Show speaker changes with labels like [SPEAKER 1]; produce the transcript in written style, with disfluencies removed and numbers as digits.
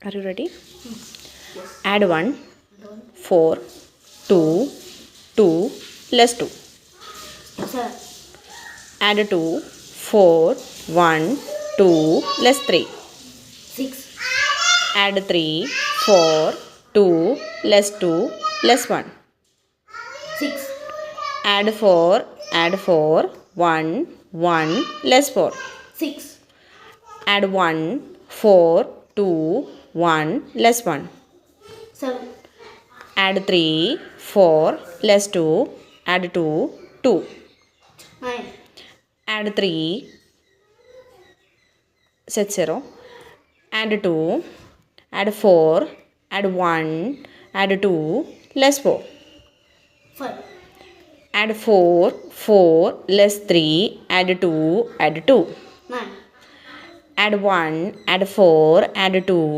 [SPEAKER 1] Are you ready?
[SPEAKER 2] Yes.
[SPEAKER 1] Add 1, 4, 2, 2, less 2.
[SPEAKER 2] 7.
[SPEAKER 1] Add 2, 4, 1, 2, less 3.
[SPEAKER 2] 6.
[SPEAKER 1] Add 3, 4, 2, less 2, less 1.
[SPEAKER 2] 6.
[SPEAKER 1] Add 4, 1, 1, less 4.
[SPEAKER 2] 6.
[SPEAKER 1] Add 1, 4, 2, 1, less 1.
[SPEAKER 2] 7.
[SPEAKER 1] Add 3, 4, less 2, add 2, 2.
[SPEAKER 2] 9.
[SPEAKER 1] Add 3, set 0. Add 2, add 4, add 1, add 2, less 4.
[SPEAKER 2] 5.
[SPEAKER 1] Add 4, 4, less 3, add 2, add 2.
[SPEAKER 2] 9.
[SPEAKER 1] Add 1, add 4, add 2.